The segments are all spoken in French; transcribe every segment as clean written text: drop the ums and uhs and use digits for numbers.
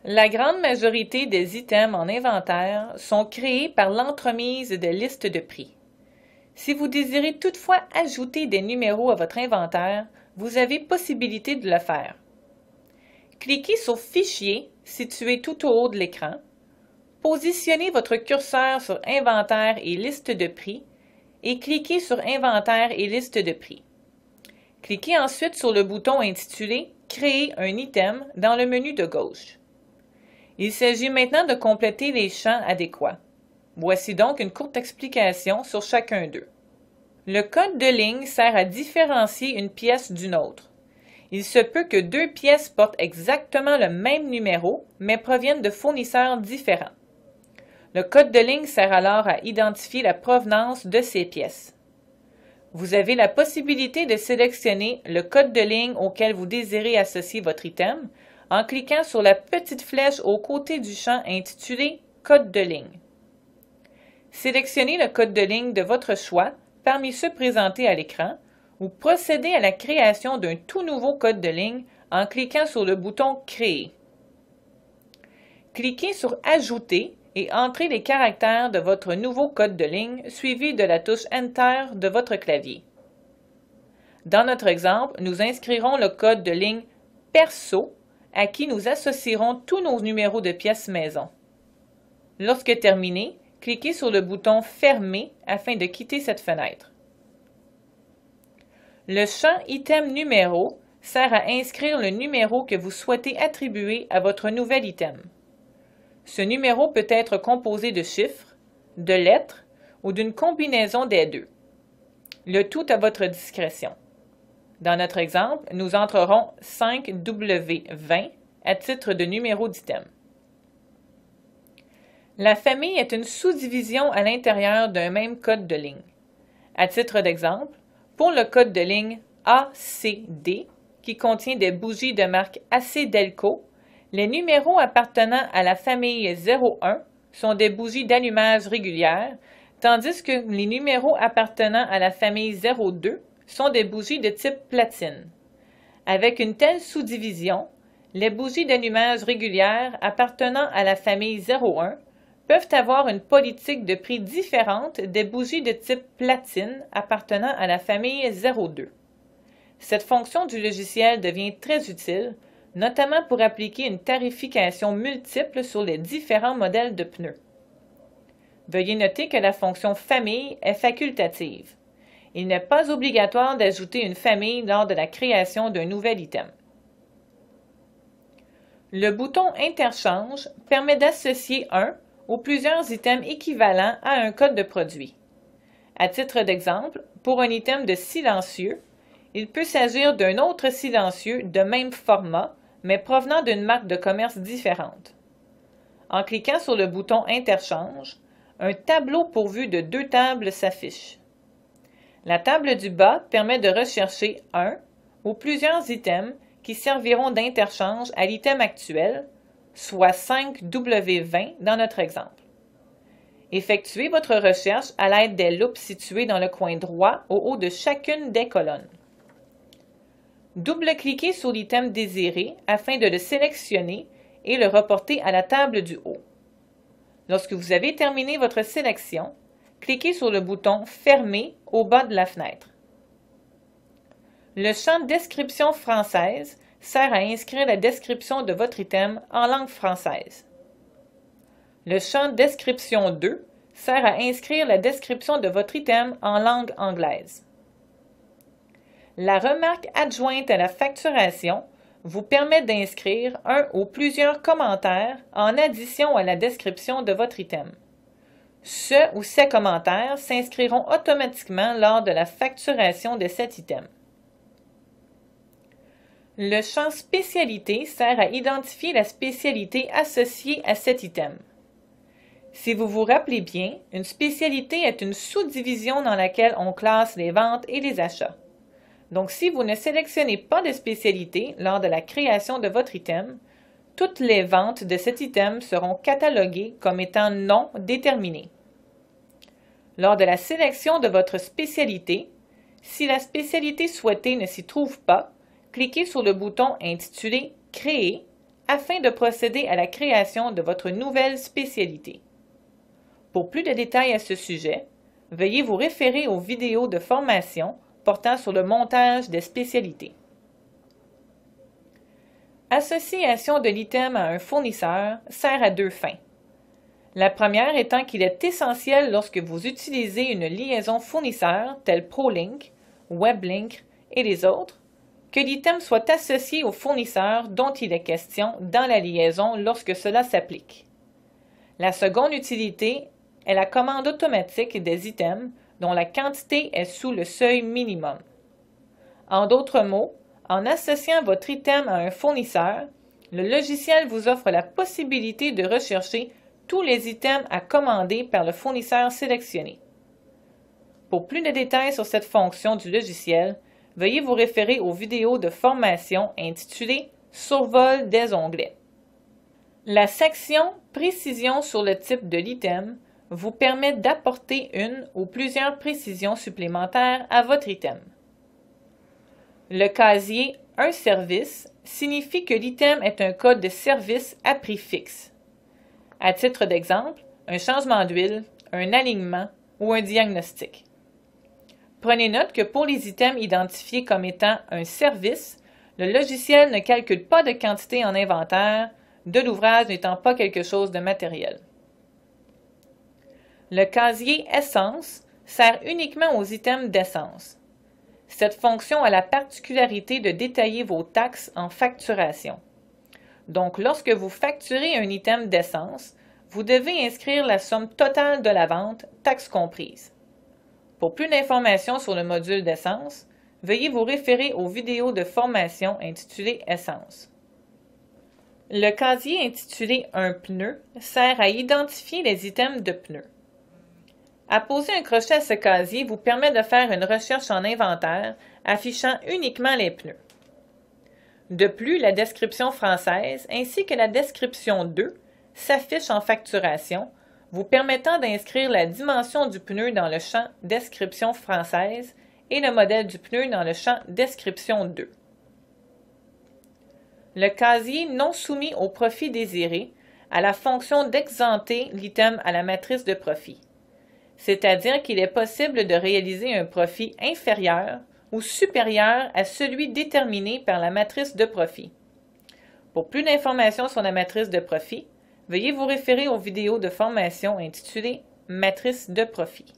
La grande majorité des items en inventaire sont créés par l'entremise de listes de prix. Si vous désirez toutefois ajouter des numéros à votre inventaire, vous avez possibilité de le faire. Cliquez sur Fichier situé tout au haut de l'écran. Positionnez votre curseur sur Inventaire et liste de prix et cliquez sur Inventaire et liste de prix. Cliquez ensuite sur le bouton intitulé Créer un item dans le menu de gauche. Il s'agit maintenant de compléter les champs adéquats. Voici donc une courte explication sur chacun d'eux. Le code de ligne sert à différencier une pièce d'une autre. Il se peut que deux pièces portent exactement le même numéro, mais proviennent de fournisseurs différents. Le code de ligne sert alors à identifier la provenance de ces pièces. Vous avez la possibilité de sélectionner le code de ligne auquel vous désirez associer votre item en cliquant sur la petite flèche au côté du champ intitulé « Code de ligne ». Sélectionnez le code de ligne de votre choix parmi ceux présentés à l'écran ou procédez à la création d'un tout nouveau code de ligne en cliquant sur le bouton « Créer ». Cliquez sur « Ajouter » et entrez les caractères de votre nouveau code de ligne suivi de la touche Enter de votre clavier. Dans notre exemple, nous inscrirons le code de ligne « Perso » à qui nous associerons tous nos numéros de pièces maison. Lorsque terminé, cliquez sur le bouton « Fermer » afin de quitter cette fenêtre. Le champ « Item numéro » sert à inscrire le numéro que vous souhaitez attribuer à votre nouvel item. Ce numéro peut être composé de chiffres, de lettres ou d'une combinaison des deux. Le tout à votre discrétion. Dans notre exemple, nous entrerons 5W20 à titre de numéro d'item. La famille est une sous-division à l'intérieur d'un même code de ligne. À titre d'exemple, pour le code de ligne ACD, qui contient des bougies de marque AC Delco, les numéros appartenant à la famille 01 sont des bougies d'allumage régulières, tandis que les numéros appartenant à la famille 02 sont des bougies de type platine. Avec une telle sous-division, les bougies d'allumage régulières appartenant à la famille 01 peuvent avoir une politique de prix différente des bougies de type platine appartenant à la famille 02. Cette fonction du logiciel devient très utile, notamment pour appliquer une tarification multiple sur les différents modèles de pneus. Veuillez noter que la fonction famille est facultative. Il n'est pas obligatoire d'ajouter une famille lors de la création d'un nouvel item. Le bouton Interchange permet d'associer un ou plusieurs items équivalents à un code de produit. À titre d'exemple, pour un item de silencieux, il peut s'agir d'un autre silencieux de même format, mais provenant d'une marque de commerce différente. En cliquant sur le bouton Interchange, un tableau pourvu de deux tables s'affiche. La table du bas permet de rechercher un ou plusieurs items qui serviront d'interchange à l'item actuel, soit 5W20 dans notre exemple. Effectuez votre recherche à l'aide des loupes situées dans le coin droit au haut de chacune des colonnes. Double-cliquez sur l'item désiré afin de le sélectionner et le reporter à la table du haut. Lorsque vous avez terminé votre sélection, cliquez sur le bouton « Fermer » au bas de la fenêtre. Le champ « Description française » sert à inscrire la description de votre item en langue française. Le champ « Description 2 » sert à inscrire la description de votre item en langue anglaise. La remarque adjointe à la facturation vous permet d'inscrire un ou plusieurs commentaires en addition à la description de votre item. Ce ou ces commentaires s'inscriront automatiquement lors de la facturation de cet item. Le champ Spécialité sert à identifier la spécialité associée à cet item. Si vous vous rappelez bien, une spécialité est une sous-division dans laquelle on classe les ventes et les achats. Donc, si vous ne sélectionnez pas de spécialité lors de la création de votre item, toutes les ventes de cet item seront cataloguées comme étant non déterminées. Lors de la sélection de votre spécialité, si la spécialité souhaitée ne s'y trouve pas, cliquez sur le bouton intitulé « Créer » afin de procéder à la création de votre nouvelle spécialité. Pour plus de détails à ce sujet, veuillez vous référer aux vidéos de formation portant sur le montage des spécialités. Association de l'item à un fournisseur sert à deux fins. La première étant qu'il est essentiel lorsque vous utilisez une liaison fournisseur telle ProLink, WebLink et les autres, que l'item soit associé au fournisseur dont il est question dans la liaison lorsque cela s'applique. La seconde utilité est la commande automatique des items dont la quantité est sous le seuil minimum. En d'autres mots, en associant votre item à un fournisseur, le logiciel vous offre la possibilité de rechercher tous les items à commander par le fournisseur sélectionné. Pour plus de détails sur cette fonction du logiciel, veuillez vous référer aux vidéos de formation intitulées « Survol des onglets ». La section « Précision sur le type de l'item » vous permet d'apporter une ou plusieurs précisions supplémentaires à votre item. Le casier « Un service » signifie que l'item est un code de service à prix fixe. À titre d'exemple, un changement d'huile, un alignement ou un diagnostic. Prenez note que pour les items identifiés comme étant un service, le logiciel ne calcule pas de quantité en inventaire, de l'ouvrage n'étant pas quelque chose de matériel. Le casier « Essence » sert uniquement aux items d'essence. Cette fonction a la particularité de détailler vos taxes en facturation. Donc, lorsque vous facturez un item d'essence, vous devez inscrire la somme totale de la vente, taxes comprises. Pour plus d'informations sur le module d'essence, veuillez vous référer aux vidéos de formation intitulées Essence. Le casier intitulé « Un pneu » sert à identifier les items de pneus. Apposer un crochet à ce casier vous permet de faire une recherche en inventaire affichant uniquement les pneus. De plus, la description française ainsi que la description 2 s'affichent en facturation, vous permettant d'inscrire la dimension du pneu dans le champ Description française et le modèle du pneu dans le champ Description 2. Le casier non soumis au profit désiré a la fonction d'exenter l'item à la matrice de profit, c'est-à-dire qu'il est possible de réaliser un profit inférieur ou supérieur à celui déterminé par la matrice de profit. Pour plus d'informations sur la matrice de profit, veuillez vous référer aux vidéos de formation intitulées « Matrice de profit ».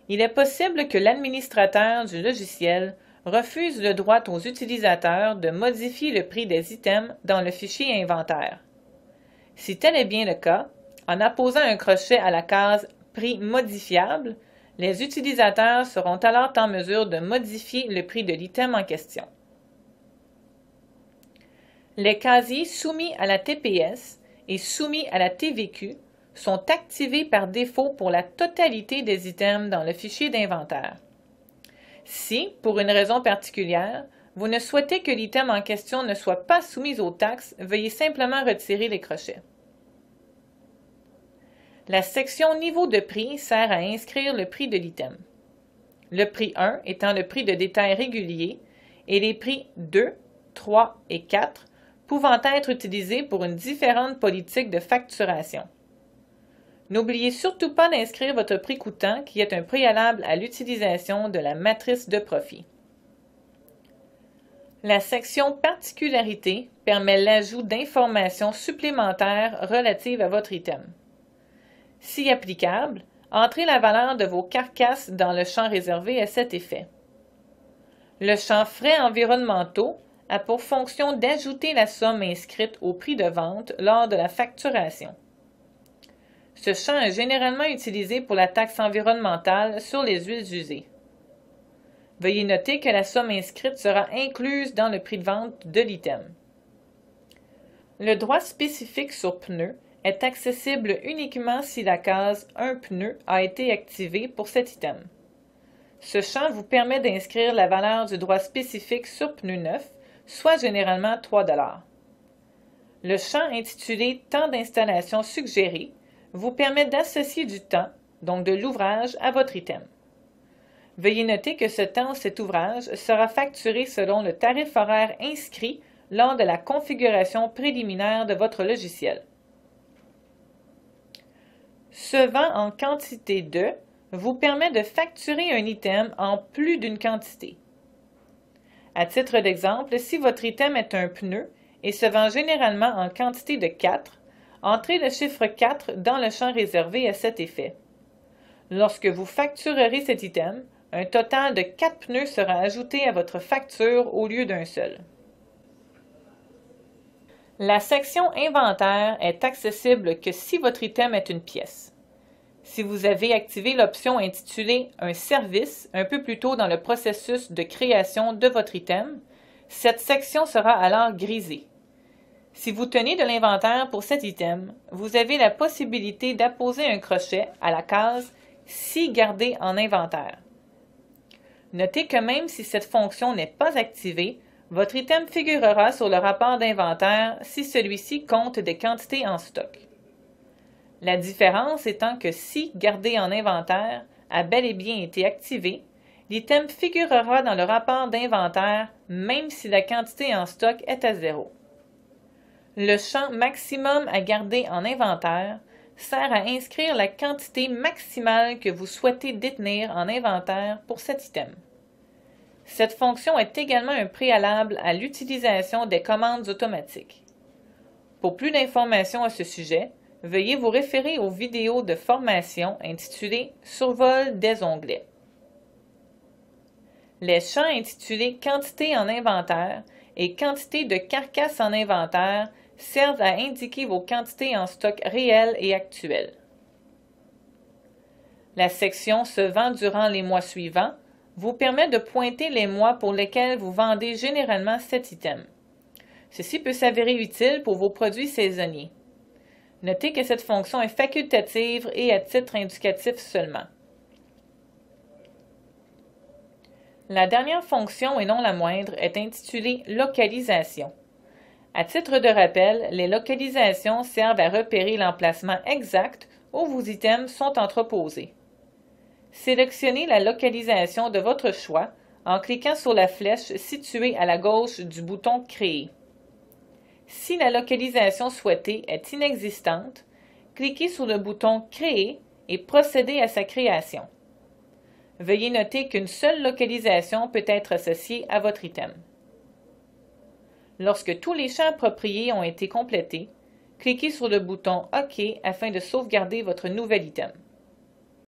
Il est possible que l'administrateur du logiciel refuse le droit aux utilisateurs de modifier le prix des items dans le fichier inventaire. Si tel est bien le cas, en apposant un crochet à la case « Prix modifiable », les utilisateurs seront alors en mesure de modifier le prix de l'item en question. Les casiers soumis à la TPS et soumis à la TVQ sont activés par défaut pour la totalité des items dans le fichier d'inventaire. Si, pour une raison particulière, vous ne souhaitez que l'item en question ne soit pas soumis aux taxes, veuillez simplement retirer les crochets. La section Niveau de prix sert à inscrire le prix de l'item. Le prix 1 étant le prix de détail régulier et les prix 2, 3 et 4 pouvant être utilisés pour une différente politique de facturation. N'oubliez surtout pas d'inscrire votre prix coûtant qui est un préalable à l'utilisation de la matrice de profit. La section Particularités permet l'ajout d'informations supplémentaires relatives à votre item. Si applicable, entrez la valeur de vos carcasses dans le champ réservé à cet effet. Le champ Frais environnementaux a pour fonction d'ajouter la somme inscrite au prix de vente lors de la facturation. Ce champ est généralement utilisé pour la taxe environnementale sur les huiles usées. Veuillez noter que la somme inscrite sera incluse dans le prix de vente de l'item. Le droit spécifique sur pneu est accessible uniquement si la case « Un pneu » a été activée pour cet item. Ce champ vous permet d'inscrire la valeur du droit spécifique sur pneu neuf, soit généralement 3 $. Le champ intitulé « Temps d'installation suggéré » vous permet d'associer du temps, donc de l'ouvrage, à votre item. Veuillez noter que ce temps ou cet ouvrage sera facturé selon le tarif horaire inscrit lors de la configuration préliminaire de votre logiciel. Ce vend en quantité de vous permet de facturer un item en plus d'une quantité. À titre d'exemple, si votre item est un pneu et se vend généralement en quantité de 4, entrez le chiffre 4 dans le champ réservé à cet effet. Lorsque vous facturerez cet item, un total de 4 pneus sera ajouté à votre facture au lieu d'un seul. La section Inventaire est accessible que si votre item est une pièce. Si vous avez activé l'option intitulée « Un service » un peu plus tôt dans le processus de création de votre item, cette section sera alors grisée. Si vous tenez de l'inventaire pour cet item, vous avez la possibilité d'apposer un crochet à la case « Si garder en inventaire ». Notez que même si cette fonction n'est pas activée, votre item figurera sur le rapport d'inventaire si celui-ci compte des quantités en stock. La différence étant que si « Garder en inventaire » a bel et bien été activé, l'item figurera dans le rapport d'inventaire même si la quantité en stock est à 0. Le champ « Maximum à garder en inventaire » sert à inscrire la quantité maximale que vous souhaitez détenir en inventaire pour cet item. Cette fonction est également un préalable à l'utilisation des commandes automatiques. Pour plus d'informations à ce sujet, veuillez vous référer aux vidéos de formation intitulées « Survol des onglets ». Les champs intitulés « Quantité en inventaire » et « Quantité de carcasse en inventaire » servent à indiquer vos quantités en stock réelles et actuelles. La section « Se vend durant les mois suivants » vous permet de pointer les mois pour lesquels vous vendez généralement cet item. Ceci peut s'avérer utile pour vos produits saisonniers. Notez que cette fonction est facultative et à titre indicatif seulement. La dernière fonction, et non la moindre, est intitulée « Localisation ». À titre de rappel, les localisations servent à repérer l'emplacement exact où vos items sont entreposés. Sélectionnez la localisation de votre choix en cliquant sur la flèche située à la gauche du bouton « Créer ». Si la localisation souhaitée est inexistante, cliquez sur le bouton « Créer » et procédez à sa création. Veuillez noter qu'une seule localisation peut être associée à votre item. Lorsque tous les champs appropriés ont été complétés, cliquez sur le bouton « OK » afin de sauvegarder votre nouvel item.